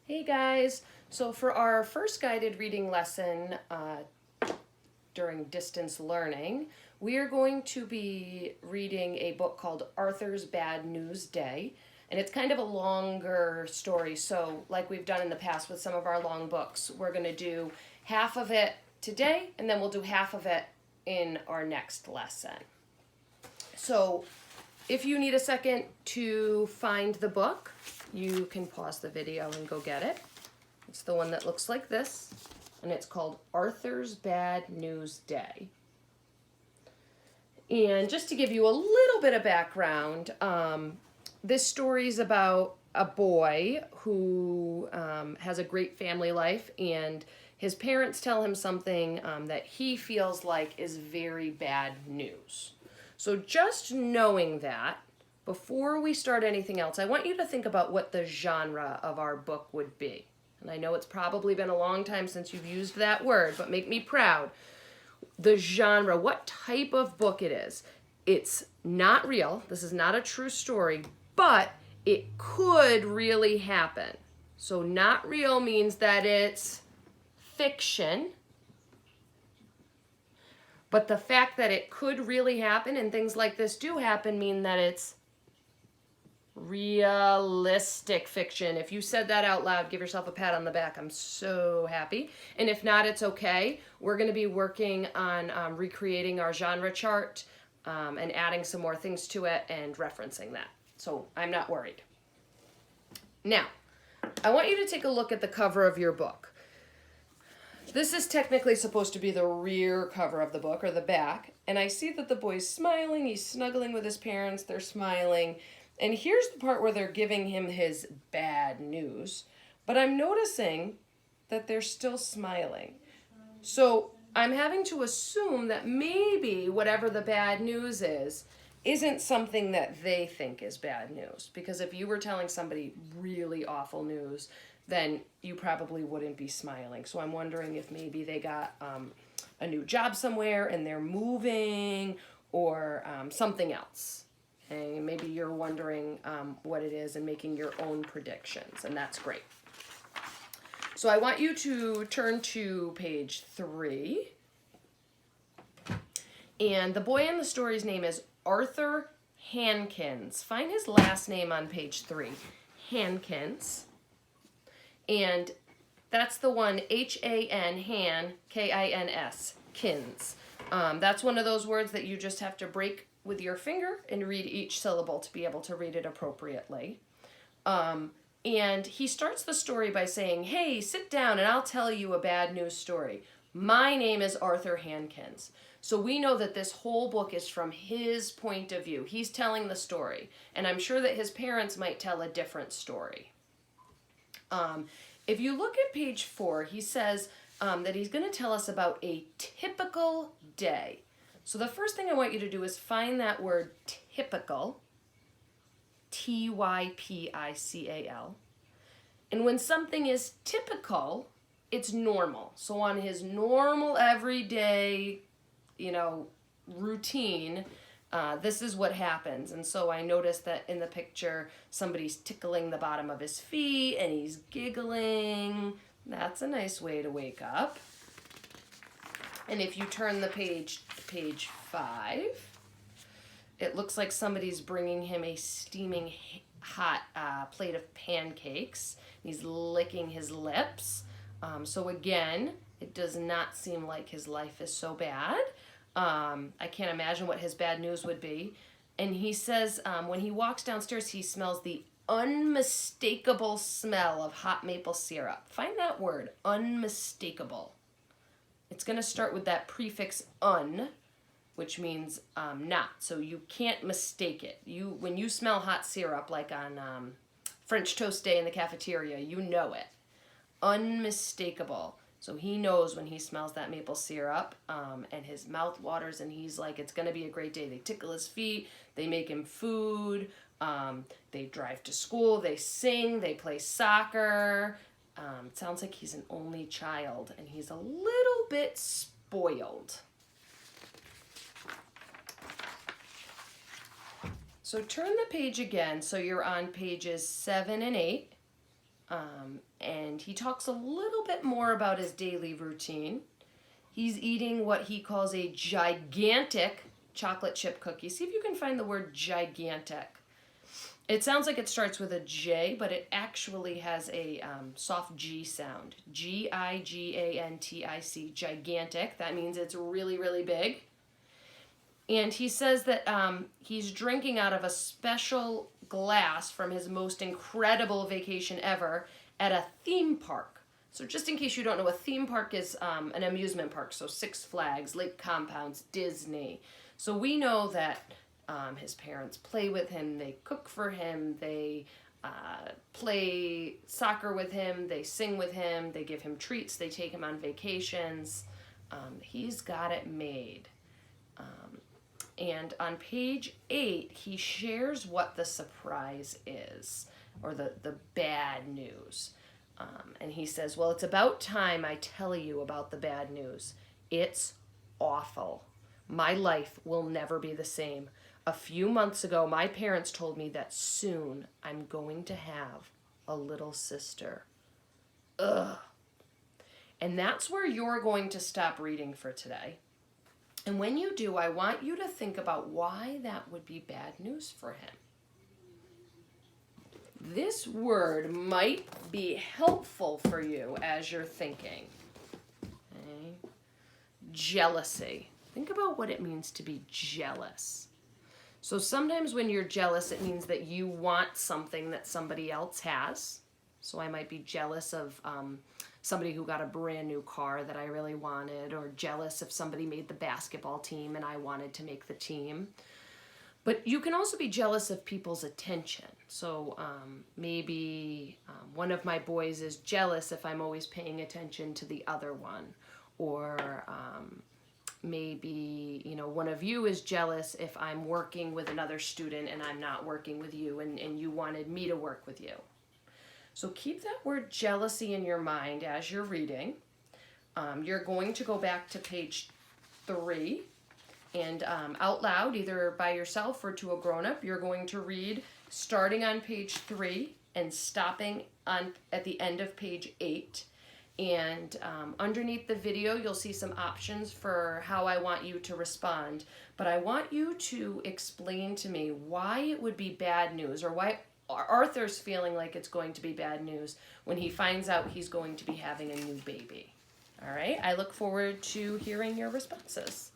Hey guys, so for our first guided reading lesson during distance learning, we are going to be reading a book called Arthur's Bad News Day. And it's kind of a longer story, so like we've done in the past with some of our long books, we're going to do half of it today and then we'll do half of it in our next lesson. So if you need a second to find the book, you can pause the video and go get it. It's the one that looks like this, and it's called Arthur's Bad News Day. And just to give you a little bit of background, this story is about a boy who has a great family life, and his parents tell him something that he feels like is very bad news. So just knowing that, before we start anything else, I want you to think about what the genre of our book would be. And I know it's probably been a long time since you've used that word, but make me proud. The genre, what type of book it is. It's not real. This is not a true story, but it could really happen. So not real means that it's fiction. But the fact that it could really happen and things like this do happen mean that it's realistic fiction. If you said that out loud, give yourself a pat on the back. I'm so happy. And if not, it's okay. We're going to be working on recreating our genre chart and adding some more things to it and referencing that. So I'm not worried. Now, I want you to take a look at the cover of your book. This is technically supposed to be the rear cover of the book, or the back, and I see that the boy's smiling, he's snuggling with his parents, they're smiling, and here's the part where they're giving him his bad news, but I'm noticing that they're still smiling. So I'm having to assume that maybe whatever the bad news is isn't something that they think is bad news, because if you were telling somebody really awful news, then you probably wouldn't be smiling. So I'm wondering if maybe they got a new job somewhere and they're moving, or something else. And maybe you're wondering what it is and making your own predictions, and that's great. So I want you to turn to page 3. And the boy in the story's name is Arthur Hankins. Find his last name on page 3. Hankins. And that's the one, H-A-N, Han, K-I-N-S, Kins. That's one of those words that you just have to break with your finger and read each syllable to be able to read it appropriately. And he starts the story by saying, hey, sit down and I'll tell you a bad news story. My name is Arthur Hankins. So we know that this whole book is from his point of view. He's telling the story. And I'm sure that his parents might tell a different story. If you look at page 4, he says that he's going to tell us about a typical day. So the first thing I want you to do is find that word typical, T-Y-P-I-C-A-L. And when something is typical, it's normal. So on his normal everyday, routine, this is what happens. And so I noticed that in the picture, somebody's tickling the bottom of his feet and he's giggling. That's a nice way to wake up. And if you turn the page to page 5, it looks like somebody's bringing him a steaming hot plate of pancakes. He's licking his lips. So again, it does not seem like his life is so bad. I can't imagine what his bad news would be. And he says when he walks downstairs, he smells the unmistakable smell of hot maple syrup. Find that word, unmistakable. It's going to start with that prefix un, which means not. So you can't mistake it. When you smell hot syrup, like on French toast day in the cafeteria, you know it. Unmistakable. So he knows when he smells that maple syrup, and his mouth waters, and he's like, it's going to be a great day. They tickle his feet, they make him food, they drive to school, they sing, they play soccer. It sounds like he's an only child, and he's a little bit spoiled. So turn the page again, so you're on pages 7 and 8. And he talks a little bit more about his daily routine. He's eating what he calls a gigantic chocolate chip cookie. See if you can find the word gigantic. It sounds like it starts with a J, but it actually has a soft G sound. Gigantic, gigantic. That means it's really, really big. And he says that he's drinking out of a special glass from his most incredible vacation ever at a theme park. So just in case you don't know, a theme park is an amusement park. So Six Flags, Lake Compounds, Disney. So we know that his parents play with him, they cook for him, they play soccer with him, they sing with him, they give him treats, they take him on vacations. He's got it made. And on page 8, he shares what the surprise is, or the bad news. And he says, well, it's about time I tell you about the bad news. It's awful. My life will never be the same. A few months ago, my parents told me that soon I'm going to have a little sister. Ugh. And that's where you're going to stop reading for today. And when you do, I want you to think about why that would be bad news for him. This word might be helpful for you as you're thinking. Okay? Jealousy. Think about what it means to be jealous. So sometimes when you're jealous, it means that you want something that somebody else has. So I might be jealous of somebody who got a brand new car that I really wanted, or jealous if somebody made the basketball team and I wanted to make the team. But you can also be jealous of people's attention. So maybe one of my boys is jealous if I'm always paying attention to the other one. Or maybe, one of you is jealous if I'm working with another student and I'm not working with you, and you wanted me to work with you. So keep that word jealousy in your mind as you're reading. You're going to go back to page 3. And out loud, either by yourself or to a grown-up, you're going to read starting on page 3 and stopping at the end of page 8. And underneath the video, you'll see some options for how I want you to respond. But I want you to explain to me why it would be bad news, or why Arthur's feeling like it's going to be bad news when he finds out he's going to be having a new baby. All right, I look forward to hearing your responses.